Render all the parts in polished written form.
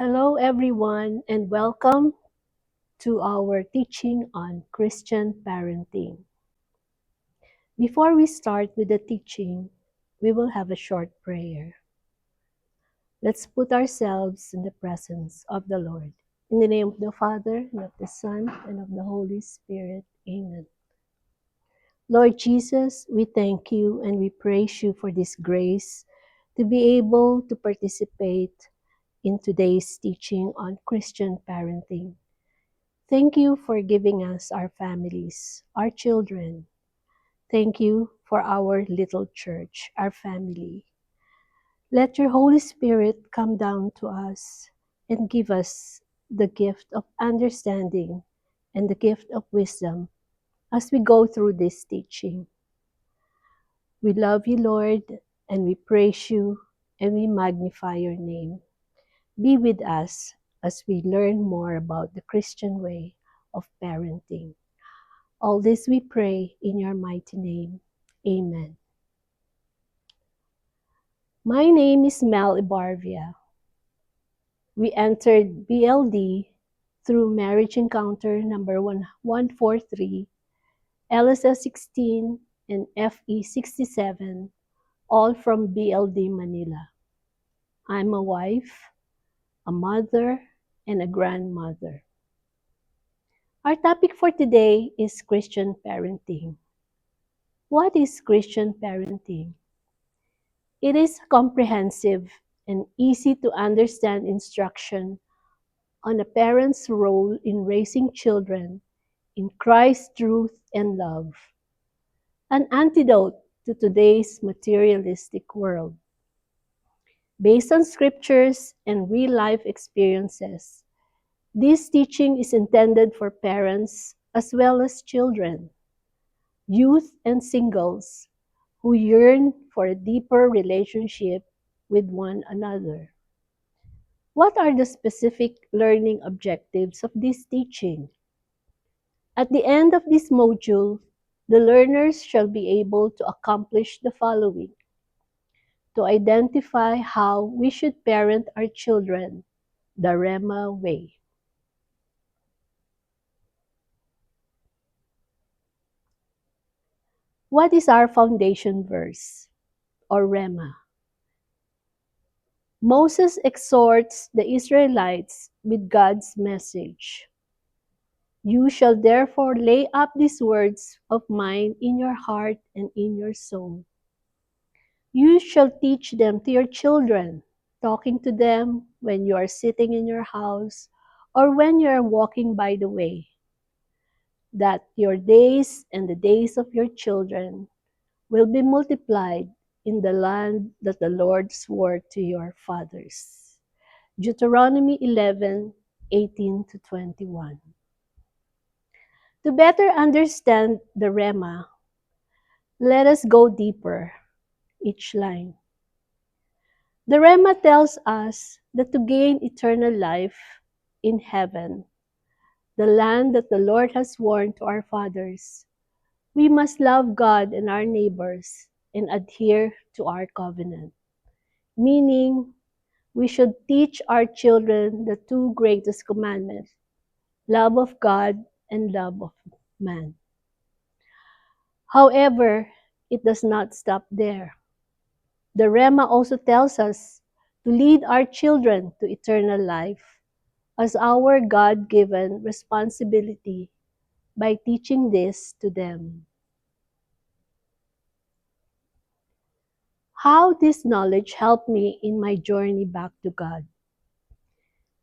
Hello, everyone, and welcome to our teaching on Christian parenting. Before we start with the teaching, we will have a short prayer. Let's put ourselves in the presence of the Lord. In the name of the Father, and of the Son, and of the Holy Spirit. Amen. Lord Jesus, we thank you and we praise you for this grace to be able to participate in today's teaching on Christian parenting. Thank you for giving us our families, our children. Thank you for our little church, our family. Let your Holy Spirit come down to us and give us the gift of understanding and the gift of wisdom as we go through this teaching. We love you, Lord, and we praise you and we magnify your name. Be with us as we learn more about the Christian way of parenting. All this we pray in your mighty name. Amen. My name is Mel Ibarvia. We entered BLD through Marriage Encounter number 143, LSS 16, and FE 67, all from BLD Manila. I'm a wife, a mother, and a grandmother. Our topic for today is Christian parenting. What is Christian parenting? It is comprehensive and easy to understand instruction on a parent's role in raising children in Christ's truth and love. An antidote to today's materialistic world. Based on scriptures and real-life experiences, this teaching is intended for parents as well as children, youth and singles who yearn for a deeper relationship with one another. What are the specific learning objectives of this teaching? At the end of this module, the learners shall be able to accomplish the following: to identify how we should parent our children the Rema way. What is our foundation verse, or Rema? Moses exhorts the Israelites with God's message. You shall therefore lay up these words of mine in your heart and in your soul. You shall teach them to your children, talking to them when you are sitting in your house or when you are walking by the way, that your days and the days of your children will be multiplied in the land that the Lord swore to your fathers. Deuteronomy 11:18-21. To better understand the Rema, let us go deeper each line. The Rema tells us that to gain eternal life in heaven, the land that the Lord has sworn to our fathers, we must love God and our neighbors and adhere to our covenant. Meaning, we should teach our children the two greatest commandments, love of God and love of man. However, it does not stop there. The Rema also tells us to lead our children to eternal life as our God-given responsibility by teaching this to them. How this knowledge helped me in my journey back to God.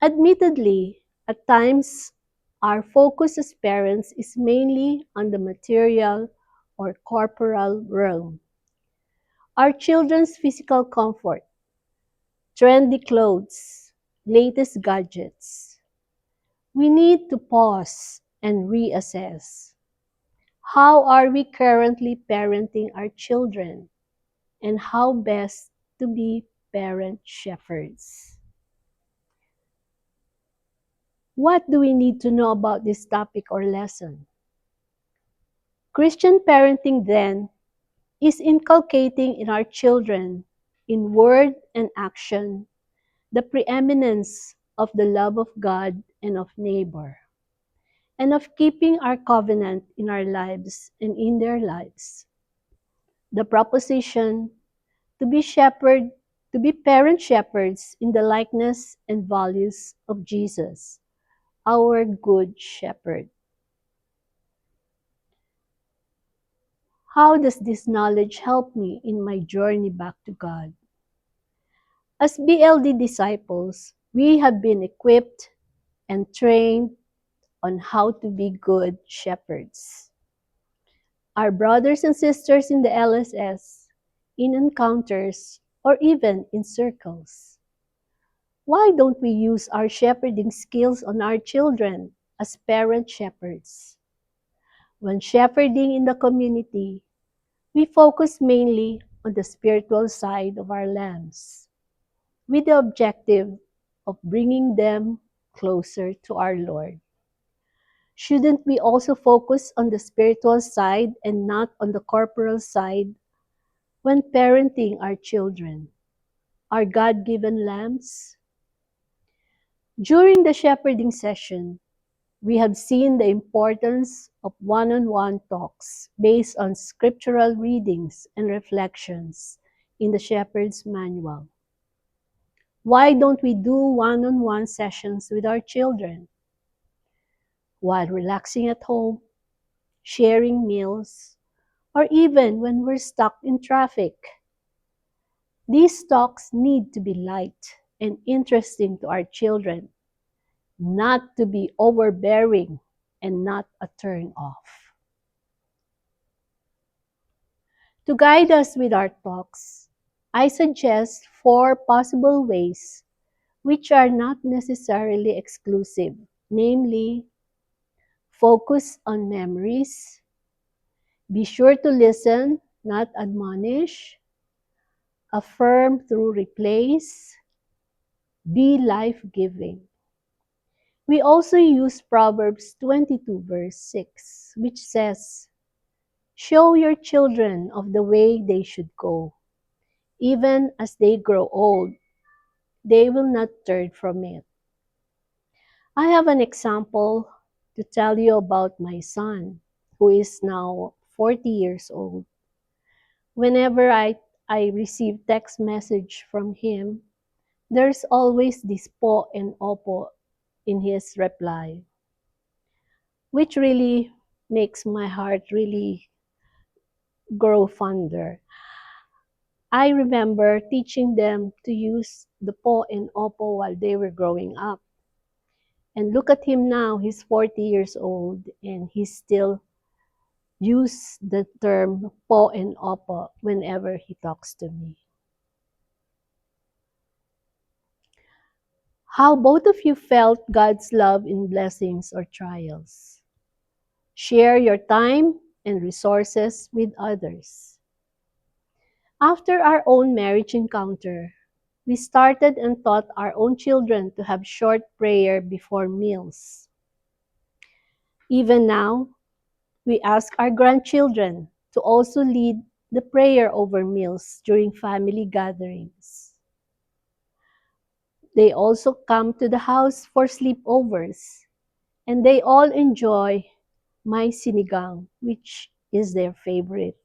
Admittedly, at times, our focus as parents is mainly on the material or corporal realm. Our children's physical comfort, trendy clothes, latest gadgets. We need to pause and reassess. How are we currently parenting our children, and how best to be parent shepherds? What do we need to know about this topic or lesson? Christian parenting, then, is inculcating in our children, in word and action, the preeminence of the love of God and of neighbor, and of keeping our covenant in our lives and in their lives. The proposition to be shepherd, to be parent shepherds in the likeness and values of Jesus, our good shepherd. How does this knowledge help me in my journey back to God? As BLD disciples, we have been equipped and trained on how to be good shepherds. Our brothers and sisters in the LSS, in encounters, or even in circles. Why don't we use our shepherding skills on our children as parent shepherds? When shepherding in the community, we focus mainly on the spiritual side of our lambs, with the objective of bringing them closer to our Lord. Shouldn't we also focus on the spiritual side and not on the corporal side when parenting our children, our God-given lambs? During the shepherding session, we have seen the importance of one-on-one talks based on scriptural readings and reflections in the Shepherd's Manual. Why don't we do one-on-one sessions with our children while relaxing at home, sharing meals, or even when we're stuck in traffic? These talks need to be light and interesting to our children, not to be overbearing and not a turn off. To guide us with our talks, I suggest 4 possible ways which are not necessarily exclusive, namely, focus on memories, be sure to listen, not admonish, affirm through replace, be life-giving. We also use Proverbs 22 verse 6, which says, "Show your children of the way they should go. Even as they grow old, they will not turn from it." I have an example to tell you about my son, who is now 40 years old. Whenever I receive text message from him, there's always this po and opo in his reply, which really makes my heart really grow fonder. I remember teaching them to use the po and opo while they were growing up. And look at him now, he's 40 years old and he still uses the term po and opo whenever he talks to me. How both of you felt God's love in blessings or trials. Share your time and resources with others. After our own marriage encounter, we started and taught our own children to have short prayer before meals. Even now, we ask our grandchildren to also lead the prayer over meals during family gatherings. They also come to the house for sleepovers, and they all enjoy my sinigang, which is their favorite.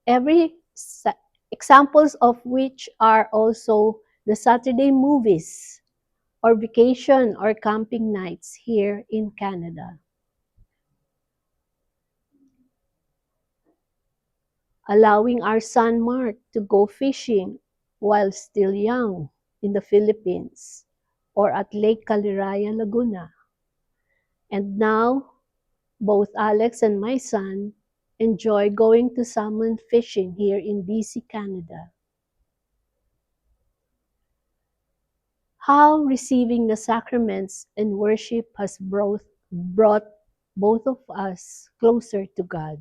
Every examples of which are also the Saturday movies or vacation or camping nights here in Canada. Allowing our son Mark to go fishing while still young in the Philippines or at Lake Caliraya, Laguna. And now, both Alex and my son enjoy going to salmon fishing here in BC, Canada. How receiving the sacraments and worship has brought both of us closer to God.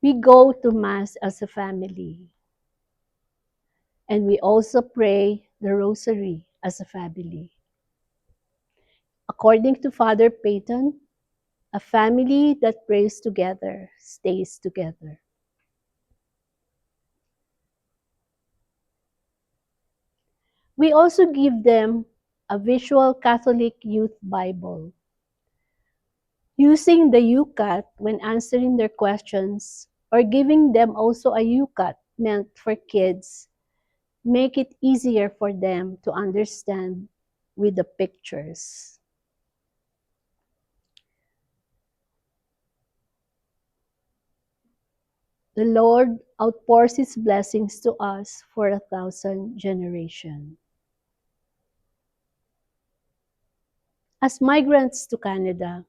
We go to Mass as a family, and we also pray the Rosary as a family. According to Father Peyton, a family that prays together stays together. We also give them a visual Catholic Youth Bible. Using the UCAT when answering their questions or giving them also a UCAT meant for kids make it easier for them to understand with the pictures. The Lord outpours His blessings to us for 1,000 generations. As migrants to Canada,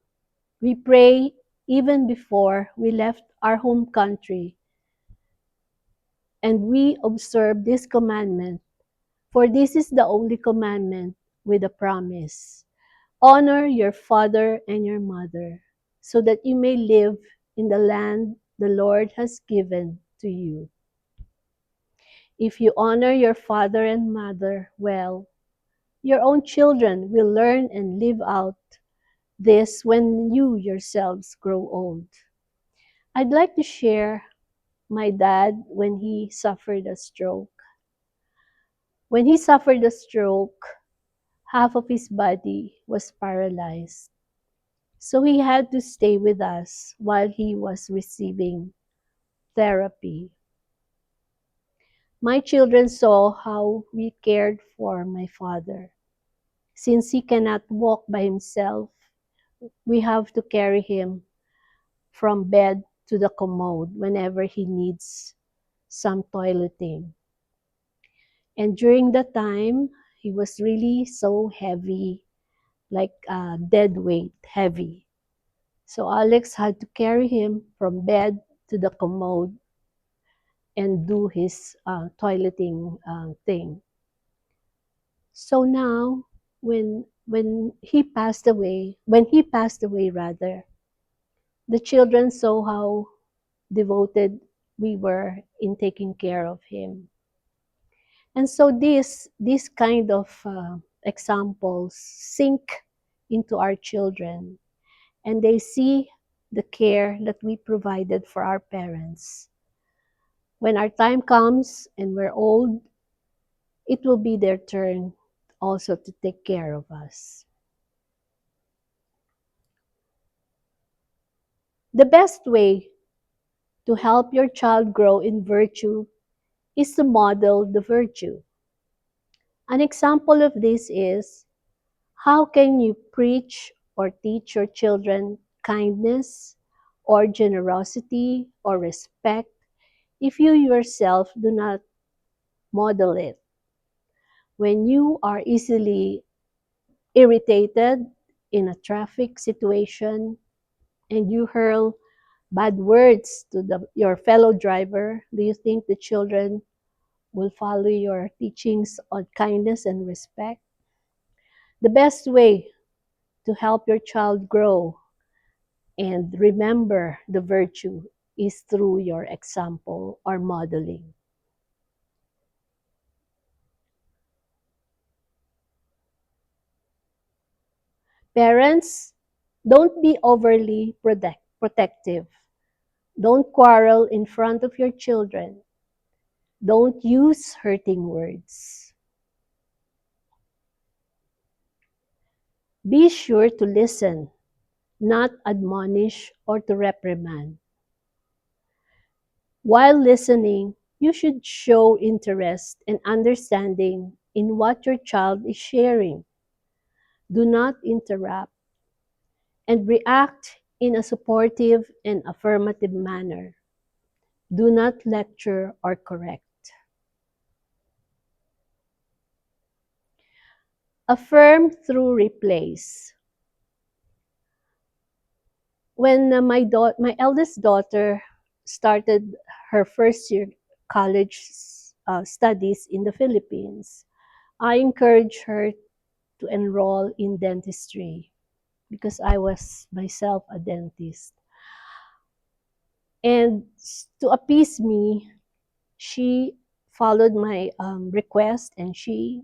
we pray even before we left our home country, and we observe this commandment, for this is the only commandment with a promise. Honor your father and your mother, so that you may live in the land the Lord has given to you. If you honor your father and mother well, your own children will learn and live out this when you yourselves grow old. I'd like to share my dad when he suffered a stroke. When he suffered a stroke, half of his body was paralyzed. So he had to stay with us while he was receiving therapy. My children saw how we cared for my father. Since he cannot walk by himself, we have to carry him from bed to the commode whenever he needs some toileting. And during the time, he was really so heavy, like dead weight heavy. So Alex had to carry him from bed to the commode and do his toileting thing. So now, when he passed away rather, the children saw how devoted we were in taking care of him. And so this kind of examples sink into our children, and they see the care that we provided for our parents. When our time comes and we're old, it will be their turn also to take care of us. The best way to help your child grow in virtue is to model the virtue. An example of this is, how can you preach or teach your children kindness or generosity or respect if you yourself do not model it? When you are easily irritated in a traffic situation and you hurl bad words to your fellow driver, do you think the children will follow your teachings on kindness and respect? The best way to help your child grow and remember the virtue is through your example or modeling. Parents, don't be overly protective. Don't quarrel in front of your children. Don't use hurting words. Be sure to listen, not admonish or to reprimand. While listening, you should show interest and understanding in what your child is sharing. Do not interrupt and react in a supportive and affirmative manner. Do not lecture or correct. Affirm through replace. When my eldest daughter started her first year college studies in the Philippines, I encouraged her to enroll in dentistry because I was myself a dentist. And to appease me, she followed my request and she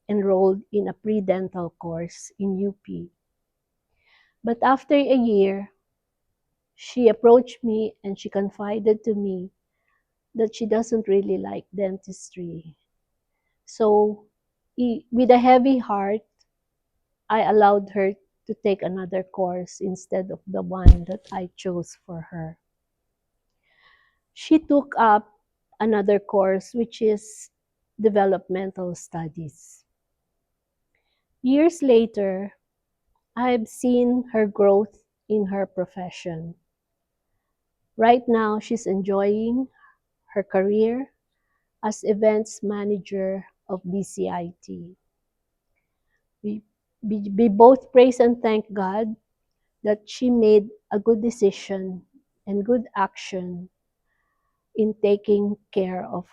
enrolled in a pre-dental course in UP. But after a year, she approached me and she confided to me that she doesn't really like dentistry. So with a heavy heart, I allowed her to take another course instead of the one that I chose for her. She took up another course, which is developmental studies. Years later, I've seen her growth in her profession. Right now, she's enjoying her career as events manager of BCIT. We, we both praise and thank God that she made a good decision and good action in taking care of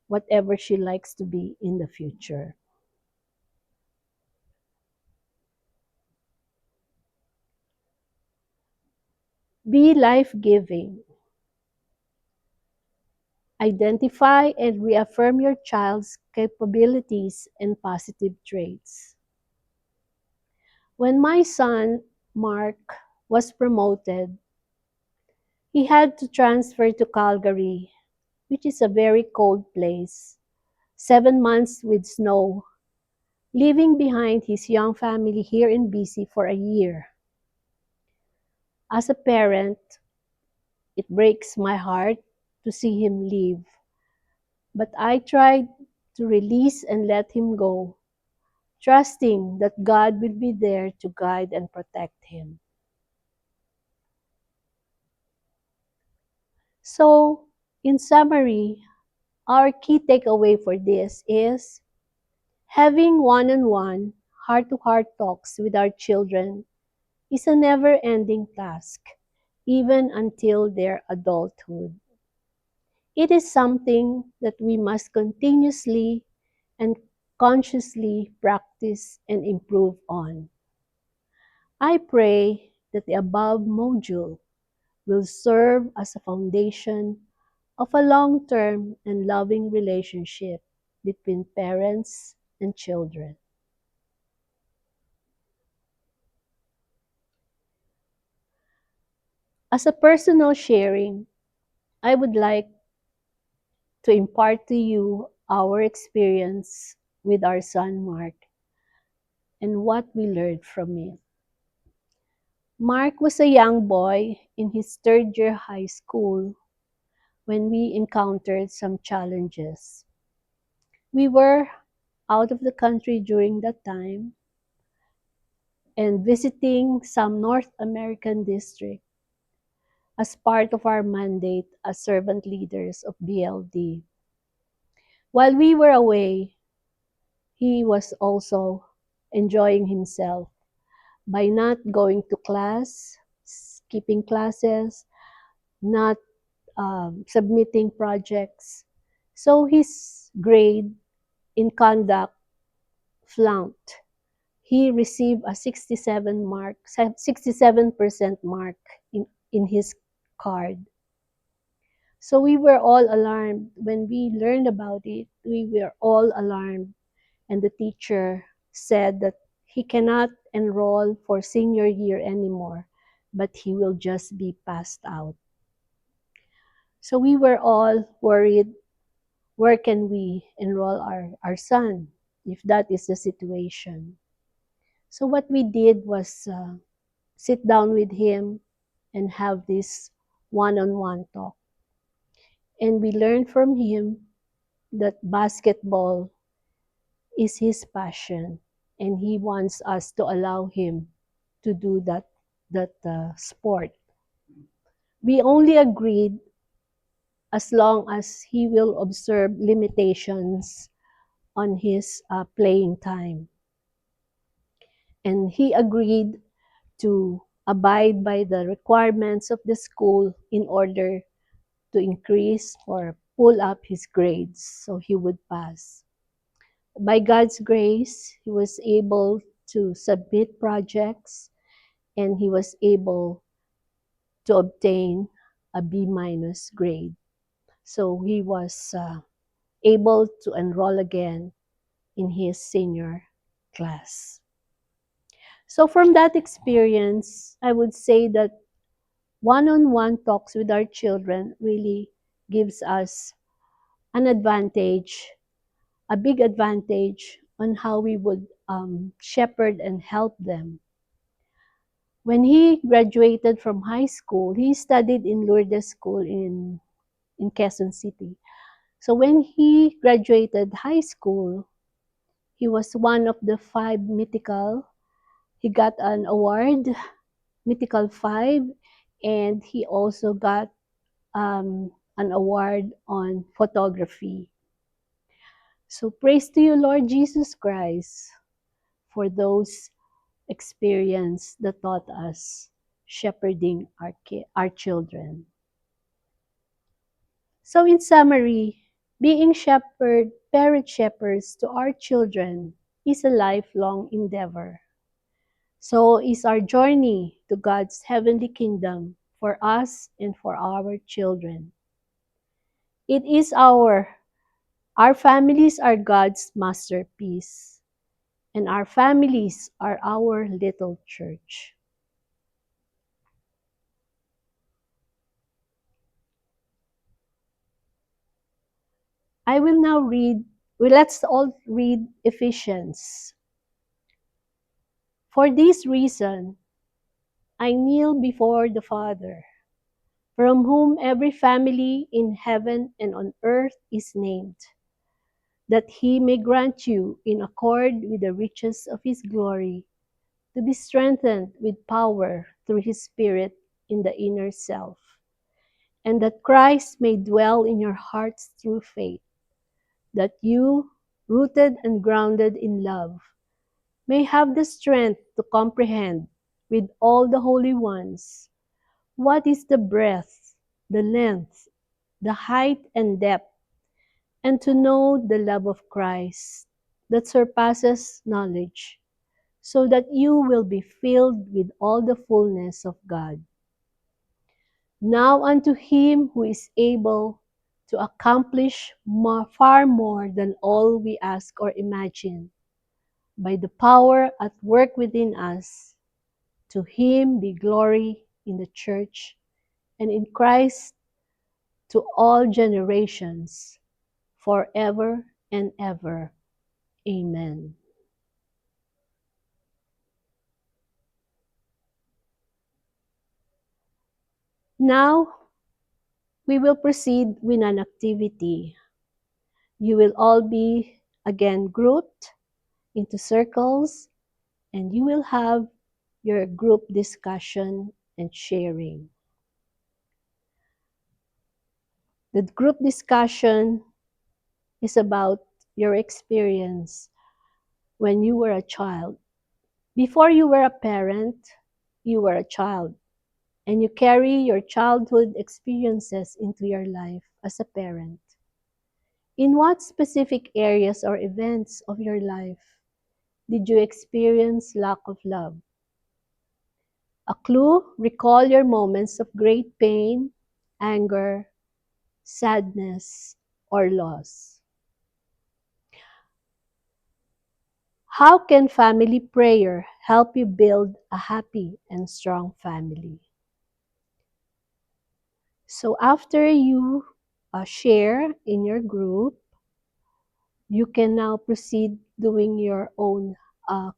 whatever she likes to be in the future. Be life giving. Identify and reaffirm your child's capabilities and positive traits. When my son, Mark, was promoted, he had to transfer to Calgary, which is a very cold place, 7 months with snow, leaving behind his young family here in BC for a year. As a parent, it breaks my heart to see him leave, but I tried to release and let him go, trusting that God will be there to guide and protect him. So, in summary, our key takeaway for this is having one on one, heart to heart talks with our children is a never ending task, even until their adulthood. It is something that we must continuously and consciously practice and improve on. I pray that the above module will serve as a foundation of a long term and loving relationship between parents and children. As a personal sharing, I would like to impart to you our experience with our son Mark and what we learned from it. Mark was a young boy in his third year high school when we encountered some challenges. We were out of the country during that time and visiting some North American district as part of our mandate as servant leaders of BLD. While we were away, he was also enjoying himself by not going to class, skipping classes, not submitting projects. So his grade in conduct flunked. He received a 67% mark in his card. So we were all alarmed. When we learned about it, we were all alarmed. And the teacher said that he cannot enroll for senior year anymore, but he will just be passed out. So we were all worried, where can we enroll our son if that is the situation? So what we did was sit down with him and have this one-on-one talk. And we learned from him that basketball is his passion and he wants us to allow him to do that sport. We only agreed as long as he will observe limitations on his playing time. And he agreed to abide by the requirements of the school in order to increase or pull up his grades so he would pass. By God's grace, he was able to submit projects and he was able to obtain a B minus grade. So he was able to enroll again in his senior class. So from that experience, I would say that one-on-one talks with our children really gives us an advantage, a big advantage on how we would shepherd and help them. When he graduated from high school, he studied in Lourdes School in Quezon City. So when he graduated high school, he was one of the 5 mythical. He got an award, Mythical 5, and he also got an award on photography. So praise to you, Lord Jesus Christ, for those experience that taught us shepherding our children. So in summary, being parent shepherds to our children is a lifelong endeavor. So is our journey to God's heavenly kingdom for us and for our children. It is our families are God's masterpiece, and our families are our little church. I will now read, well, let's all read Ephesians. For this reason, I kneel before the Father, from whom every family in heaven and on earth is named, that he may grant you, in accord with the riches of his glory, to be strengthened with power through his Spirit in the inner self, and that Christ may dwell in your hearts through faith, that you, rooted and grounded in love, may have the strength to comprehend with all the holy ones what is the breadth, the length, the height and depth, and to know the love of Christ that surpasses knowledge, so that you will be filled with all the fullness of God. Now unto him who is able to accomplish far more than all we ask or imagine, by the power at work within us, to him be glory in the church and in Christ to all generations, forever and ever. Amen. Now, we will proceed with an activity. You will all be again grouped into circles, and you will have your group discussion and sharing. The group discussion is about your experience when you were a child. Before you were a parent, you were a child, and you carry your childhood experiences into your life as a parent. In what specific areas or events of your life did you experience lack of love? A clue, recall your moments of great pain, anger, sadness, or loss. How can family prayer help you build a happy and strong family? So after you share in your group, you can now proceed doing your own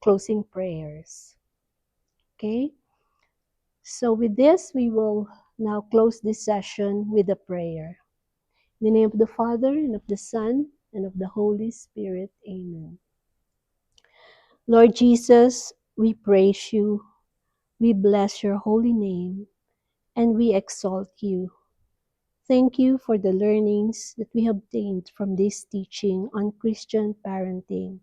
closing prayers. Okay? So with this, we will now close this session with a prayer. In the name of the Father, and of the Son, and of the Holy Spirit. Amen. Lord Jesus, we praise you, we bless your holy name, and we exalt you. Thank you for the learnings that we obtained from this teaching on Christian parenting.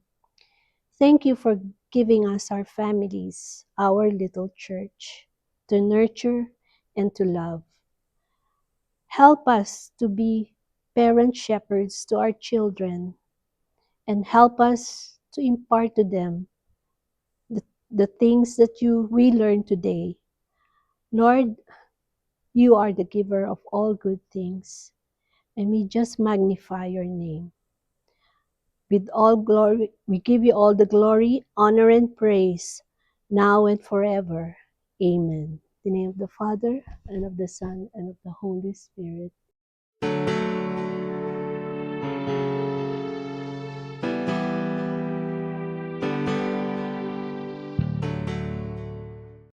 Thank you for giving us our families, our little church, to nurture and to love. Help us to be parent shepherds to our children, and help us to impart to them the things that we learn today. Lord, you are the giver of all good things, and we just magnify your name. With all glory, we give you all the glory, honor, and praise, now and forever. Amen. In the name of the Father, and of the Son, and of the Holy Spirit.